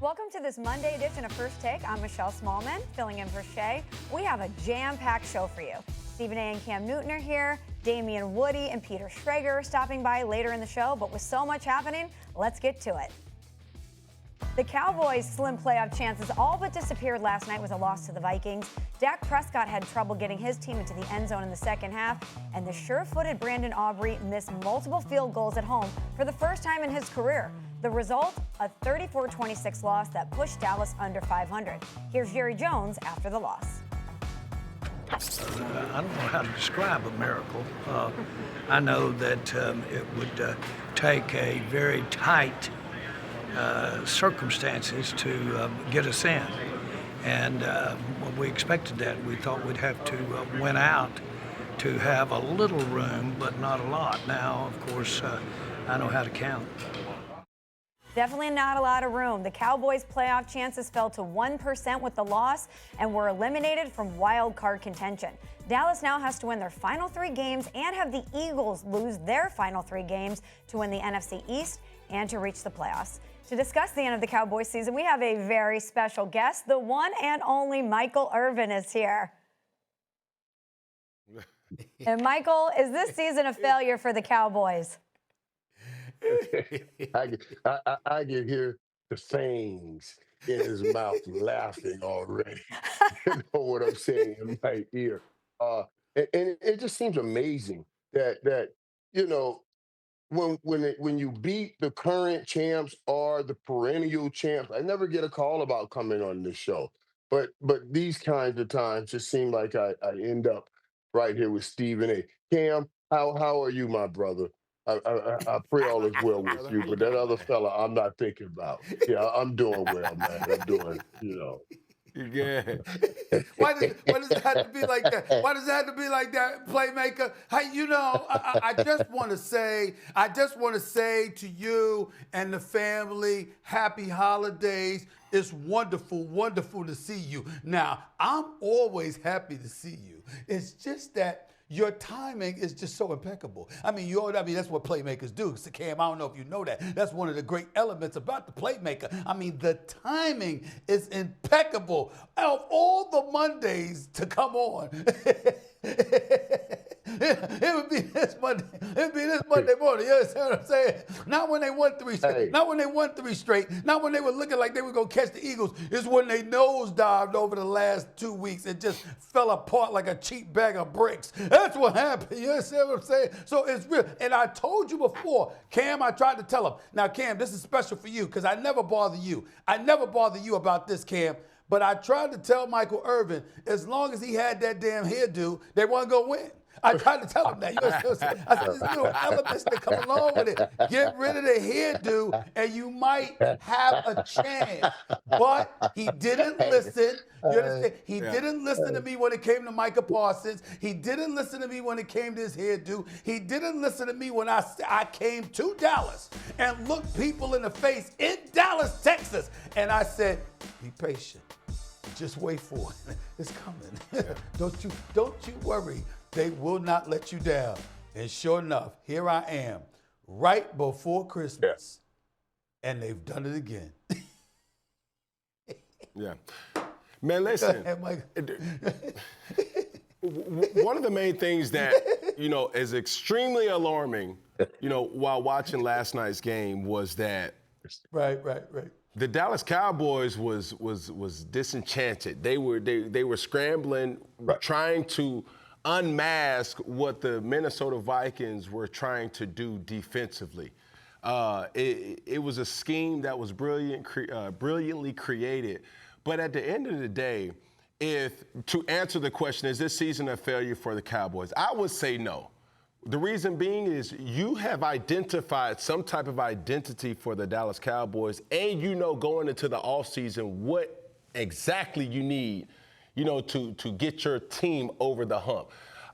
Welcome to this Monday edition of First Take. I'm Michelle Smallmon, filling in for Shay. We have a jam-packed show for you. Stephen A. and Cam Newton are here. Damian Woody and Peter Schrager are stopping by later in the show. But with so much happening, let's get to it. The Cowboys' slim playoff chances all but disappeared last night with a loss to the Vikings. Dak Prescott had trouble getting his team into the end zone in the second half, and the sure-footed Brandon Aubrey missed multiple field goals at home for the first time in his career. The result, a 34-26 loss that pushed Dallas under 500. Here's Jerry Jones after the loss. I don't know how to describe a miracle. I know that it would take a very tight circumstances to get us in. And when we expected that, we thought we'd have to win out to have a little room, but not a lot. Now, of course, I know how to count. Definitely not a lot of room. The Cowboys' playoff chances fell to 1% with the loss and were eliminated from wild card contention. Dallas now has to win their final 3 games and have the Eagles lose their final 3 games to win the NFC East and to reach the playoffs. To discuss the end of the Cowboys season, we have a very special guest. The one and only Michael Irvin is here. And Michael, is this season a failure for the Cowboys? I can hear the fangs in his mouth laughing already. You know what I'm saying in my ear. And it just seems amazing that you know, when you beat the current champs or the perennial champs, I never get a call about coming on this show. But these kinds of times just seem like I end up right here with Stephen A. Cam, how are you, my brother? I pray all is well with you, but that other fella I'm not thinking about. Yeah, I'm doing well, man. I'm doing, Yeah. Why does it have to be like that? Why does it have to be like that, playmaker? Hey, I just want to say to you and the family, happy holidays. It's wonderful, wonderful to see you. Now, I'm always happy to see you. It's just that your timing is just so impeccable. That's what playmakers do. So Cam, I don't know if you know that. That's one of the great elements about the playmaker. The timing is impeccable. Out of all the Mondays to come on, it would be this Monday. It would be this Monday morning. You understand what I'm saying? Not when they won 3 straight. Hey. Not when they won 3 straight. Not when they were looking like they were going to catch the Eagles. It's when they nosedived over the last 2 weeks and just fell apart like a cheap bag of bricks. That's what happened. You understand what I'm saying? So it's real. And I told you before, Cam, I tried to tell him. Now, Cam, this is special for you because I never bother you. I never bother you about this, Cam. But I tried to tell Michael Irvin, as long as he had that damn hairdo, they weren't going to win. I tried to tell him that. You know what I'm saying? I said, there's little elements that come along with it. Get rid of the hairdo, and you might have a chance. But he didn't listen. You understand? He didn't listen to me when it came to Micah Parsons. He didn't listen to me when it came to his hairdo. He didn't listen to me when I came to Dallas and looked people in the face in Dallas, Texas. And I said, be patient. Just wait for it. It's coming. Don't you worry. They will not let you down. And sure enough, here I am, right before Christmas. Yeah. And they've done it again. Yeah. Man, listen. One of the main things that, is extremely alarming, while watching last night's game was that Right. the Dallas Cowboys was disenchanted. They were scrambling, trying to unmask what the Minnesota Vikings were trying to do defensively. It was a scheme that was brilliantly created. But at the end of the day, to answer the question, is this season a failure for the Cowboys? I would say no. The reason being is you have identified some type of identity for the Dallas Cowboys, and going into the offseason what exactly you need, to get your team over the hump.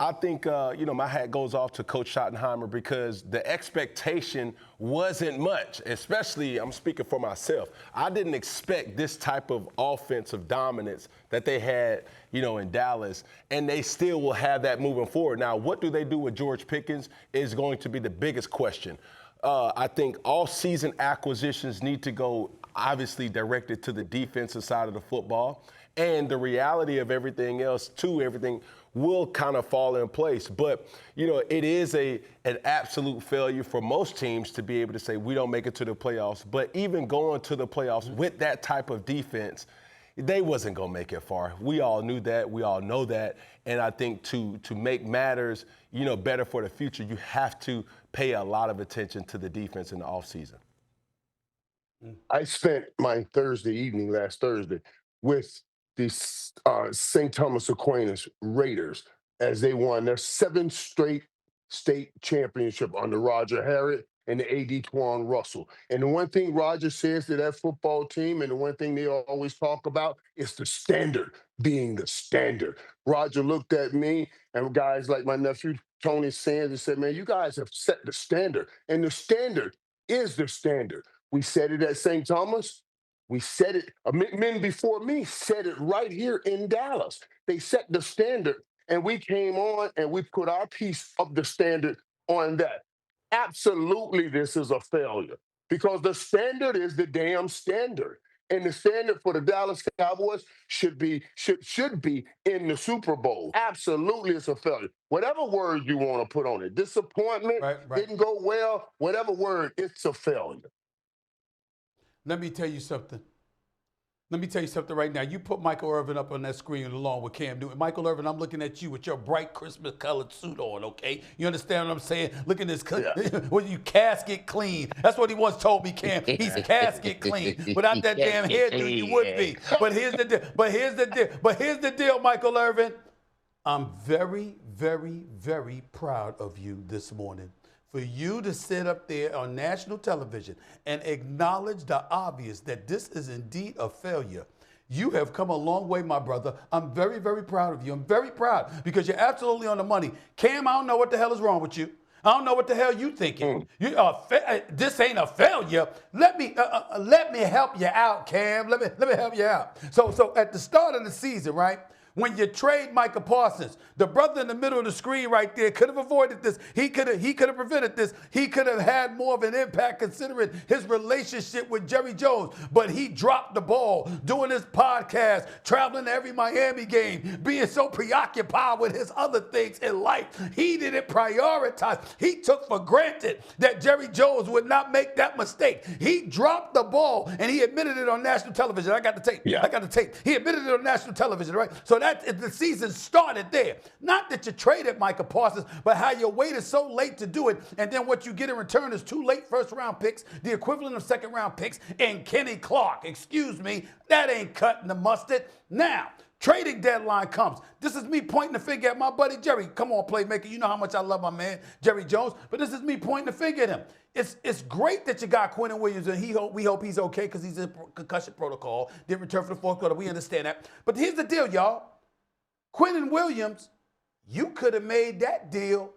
I think, my hat goes off to Coach Schottenheimer because the expectation wasn't much, especially, I'm speaking for myself. I didn't expect this type of offensive dominance that they had, in Dallas, and they still will have that moving forward. Now, what do they do with George Pickens is going to be the biggest question. I think all season acquisitions need to go obviously directed to the defensive side of the football. And the reality of everything else, too, everything will kind of fall in place. But, you know, it is an absolute failure for most teams to be able to say we don't make it to the playoffs. But even going to the playoffs with that type of defense, they wasn't going to make it far. We all knew that. We all know that. And I think to make matters, you know, better for the future, you have to pay a lot of attention to the defense in the offseason. I spent my last Thursday, with the St. Thomas Aquinas Raiders as they won their 7th straight state championship under Roger Harrod and the AD Twan Russell. And the one thing Roger says to that football team, and the one thing they always talk about, is the standard being the standard. Roger looked at me and guys like my nephew Tony Sands and said, man, you guys have set the standard, and the standard is the standard. We said it at St. Thomas. We said it, men before me said it right here in Dallas. They set the standard, and we came on and we put our piece of the standard on that. Absolutely, this is a failure because the standard is the damn standard. And the standard for the Dallas Cowboys should be in the Super Bowl. Absolutely, it's a failure. Whatever word you want to put on it, disappointment, didn't go well, whatever word, it's a failure. Let me tell you something. Let me tell you something right now. You put Michael Irvin up on that screen along with Cam Newton. Michael Irvin, I'm looking at you with your bright Christmas colored suit on, okay? You understand what I'm saying? Look at this, when you casket clean. That's what he once told me, Cam. He's casket clean. Without that damn hairdo, you would be. But here's the deal, Michael Irvin. I'm very, very, very proud of you this morning. For you to sit up there on national television and acknowledge the obvious that this is indeed a failure. You have come a long way, my brother. I'm very, very proud of you. I'm very proud because you're absolutely on the money. Cam, I don't know what the hell is wrong with you. I don't know what the hell you thinking. This ain't a failure. Let me help you out, Cam. Let me help you out. So at the start of the season, right? When you trade Micah Parsons, the brother in the middle of the screen right there could have avoided this. He could have prevented this. He could have had more of an impact considering his relationship with Jerry Jones. But he dropped the ball doing his podcast, traveling to every Miami game, being so preoccupied with his other things in life. He didn't prioritize. He took for granted that Jerry Jones would not make that mistake. He dropped the ball, and he admitted it on national television. I got the tape. Yeah. I got the tape. He admitted it on national television, right? So the season started there. Not that you traded Micah Parsons, but how you waited so late to do it, and then what you get in return is 2 late first-round picks, the equivalent of second-round picks, and Kenny Clark. Excuse me, that ain't cutting the mustard. Now, trading deadline comes. This is me pointing the finger at my buddy Jerry. Come on, playmaker. You know how much I love my man, Jerry Jones, but this is me pointing the finger at him. It's great that you got Quentin Williams, and we hope he's okay because he's in concussion protocol. Didn't return for the fourth quarter. We understand that. But here's the deal, y'all. Quentin Williams, you could have made that deal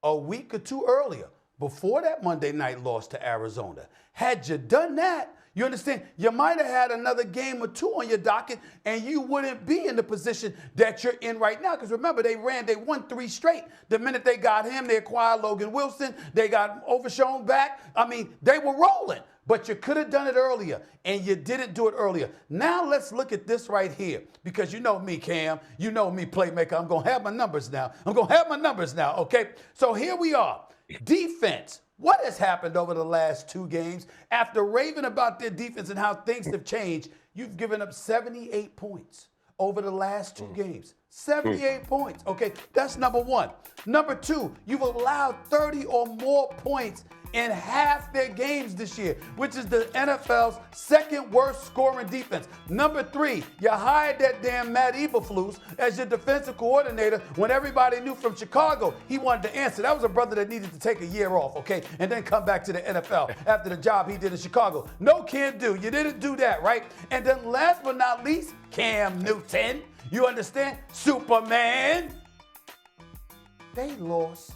a week or 2 earlier, before that Monday night loss to Arizona. Had you done that, you understand, you might have had another game or 2 on your docket, and you wouldn't be in the position that you're in right now. Because remember, they won 3 straight. The minute they got him, they acquired Logan Wilson. They got Overshown back. I mean, they were rolling. But you could have done it earlier, and you didn't do it earlier. Now let's look at this right here, because you know me, Cam. You know me, playmaker. I'm going to have my numbers now. Okay? So here we are. Defense. What has happened over the last 2 games? After raving about their defense and how things have changed, you've given up 78 points over the last 2 games. 78 points. Okay, that's number 1. Number 2, you've allowed 30 or more points in half their games this year, which is the NFL's 2nd worst scoring defense. Number 3, you hired that damn Matt Eberflus as your defensive coordinator when everybody knew from Chicago he wanted to answer. That was a brother that needed to take a year off, okay, and then come back to the NFL after the job he did in Chicago. No, can't do. You didn't do that, right? And then last but not least, Cam Newton. You understand? Superman. They lost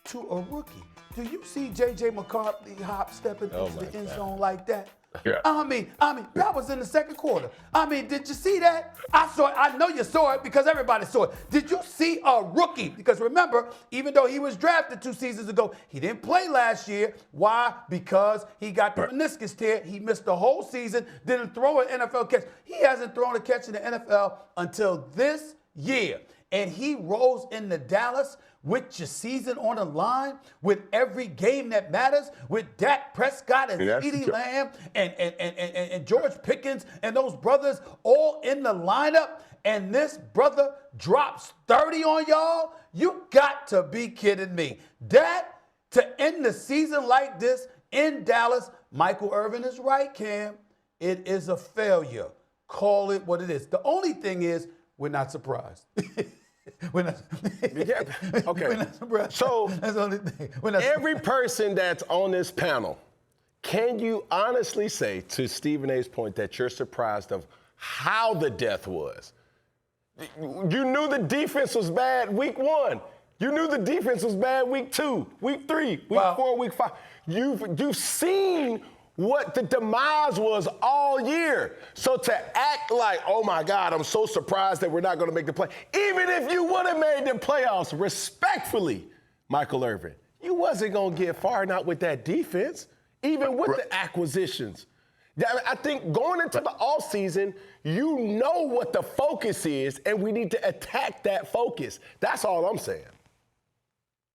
to a rookie. Do you see J.J. McCarthy hop stepping into the end zone like that? Yeah. I mean, that was in the second quarter. I mean, did you see that? I saw it. I know you saw it because everybody saw it. Did you see a rookie? Because remember, even though he was drafted 2 seasons ago, he didn't play last year. Why? Because he got the meniscus tear. He missed the whole season, didn't throw an NFL catch. He hasn't thrown a catch in the NFL until this year. And he rolls into Dallas with your season on the line, with every game that matters, with Dak Prescott and CeeDee Lamb and George Pickens and those brothers all in the lineup, and this brother drops 30 on y'all? You got to be kidding me. That, to end the season like this in Dallas, Michael Irvin is right, Cam. It is a failure. Call it what it is. The only thing is, we're not surprised. We're not, okay. We're not surprised. So that's the only thing. Every person that's on this panel, can you honestly say, to Stephen A's point, that you're surprised of how the death was? You knew the defense was bad week 1. You knew the defense was bad week 2, week 3, week 4, week 5. You've seen what the demise was all year. So to act like, oh my God, I'm so surprised that we're not going to make the play. Even if you would have made the playoffs, respectfully, Michael Irvin, you wasn't going to get far, not with that defense, even with the acquisitions. I think going into the offseason, you know what the focus is, and we need to attack that focus. That's all I'm saying.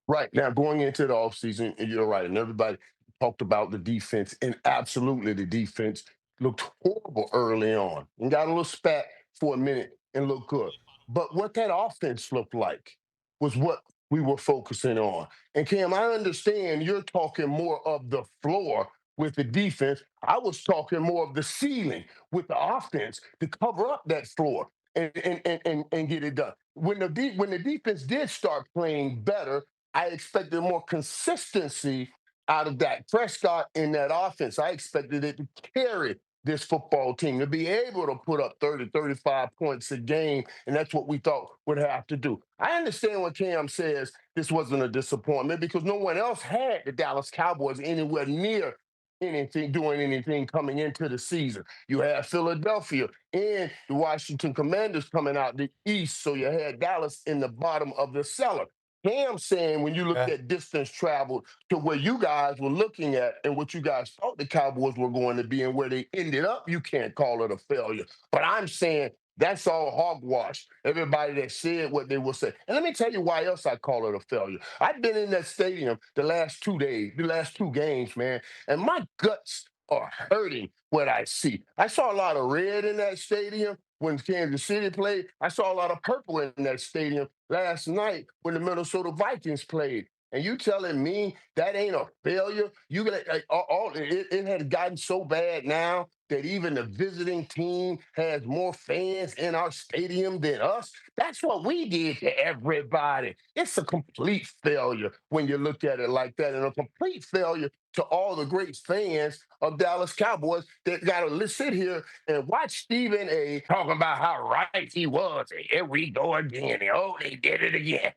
Right. Now, going into the offseason, and you're right, and everybody talked about the defense, and absolutely the defense looked horrible early on and got a little spat for a minute and looked good. But what that offense looked like was what we were focusing on. And Cam, I understand you're talking more of the floor with the defense. I was talking more of the ceiling with the offense to cover up that floor and get it done. When the defense did start playing better, I expected more consistency out of Dak Prescott in that offense. I expected it to carry this football team, to be able to put up 30, 35 points a game, and that's what we thought would have to do. I understand when Cam says this wasn't a disappointment because no one else had the Dallas Cowboys anywhere near doing anything coming into the season. You had Philadelphia and the Washington Commanders coming out the East, so you had Dallas in the bottom of the cellar. Cam saying when you look at distance traveled to where you guys were looking at and what you guys thought the Cowboys were going to be and where they ended up, you can't call it a failure. But I'm saying that's all hogwash. Everybody that said what they will say. And let me tell you why else I call it a failure. I've been in that stadium the last 2 days, the last 2 games, man, and my guts are hurting what I see. I saw a lot of red in that stadium when Kansas City played. I saw a lot of purple in that stadium last night when the Minnesota Vikings played. And you telling me that ain't a failure? It had gotten so bad now that even the visiting team has more fans in our stadium than us. That's what we did to everybody. It's a complete failure when you look at it like that, and a complete failure to all the great fans of Dallas Cowboys that got to sit here and watch Stephen A. talking about how right he was. And here we go again. Oh, they did it again.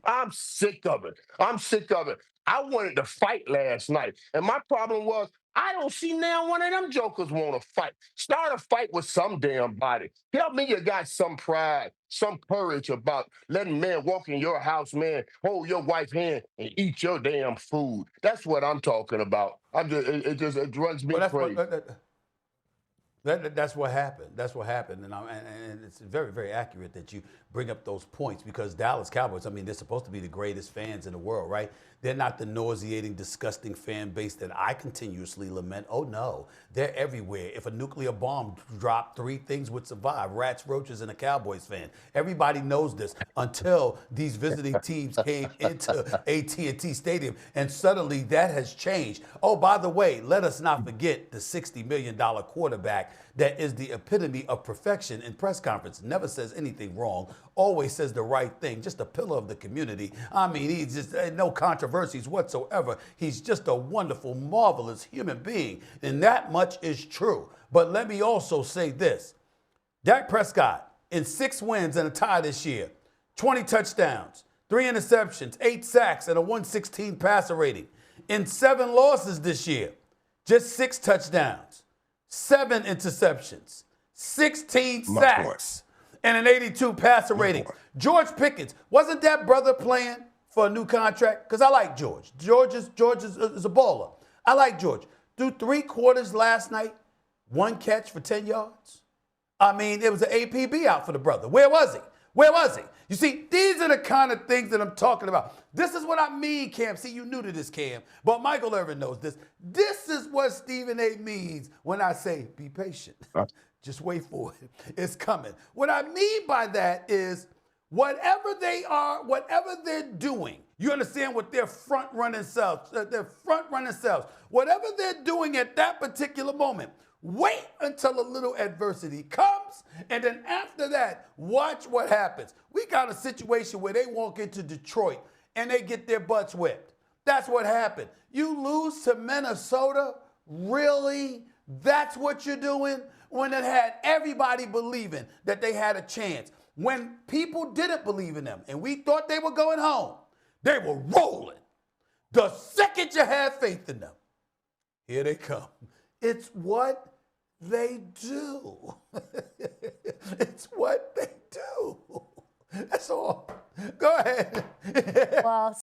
I'm sick of it. I'm sick of it. I wanted to fight last night. And my problem was, I don't see now one of them jokers want to fight. Start a fight with some damn body. Tell me you got some pride, some courage about letting man walk in your house, man, hold your wife's hand and eat your damn food. That's what I'm talking about. It runs me crazy. That's what happened. That's what happened. And it's very, very accurate that you bring up those points because Dallas Cowboys, I mean, they're supposed to be the greatest fans in the world, right? They're not the nauseating, disgusting fan base that I continuously lament. Oh, no. They're everywhere. If a nuclear bomb dropped, 3 things would survive: rats, roaches, and a Cowboys fan. Everybody knows this until these visiting teams came into AT&T Stadium, and suddenly that has changed. Oh, by the way, let us not forget the $60 million quarterback that is the epitome of perfection in press conference. Never says anything wrong, always says the right thing, just a pillar of the community. I mean, he's just no controversies whatsoever. He's just a wonderful, marvelous human being, and that much is true. But let me also say this. Dak Prescott, in 6 wins and a tie this year, 20 touchdowns, 3 interceptions, 8 sacks, and a 116 passer rating. in 7 losses this year, just 6 touchdowns, 7 interceptions, 16 sacks, and an 82 passer rating. George Pickens, wasn't that brother playing for a new contract? Because I like George. George is a baller. I like George. Through 3 quarters last night, 1 catch for 10 yards. I mean, it was an APB out for the brother. Where was he? Where was he? You see, these are the kind of things that I'm talking about. This is what I mean, Cam. See, you new to this, Cam, but Michael Irvin knows this. This is what Stephen A. means when I say be patient. Just wait for it. It's coming. What I mean by that is whatever they are, whatever they're doing, you understand what their front-running selves, whatever they're doing at that particular moment, wait until a little adversity comes, and then after that, watch what happens. We got a situation where they walk into Detroit and they get their butts whipped. That's what happened. You lose to Minnesota? Really? That's what you're doing? When it had everybody believing that they had a chance. When people didn't believe in them and we thought they were going home, they were rolling. The second you had faith in them, here they come. It's what they do. It's what they do. That's all. Go ahead. Well,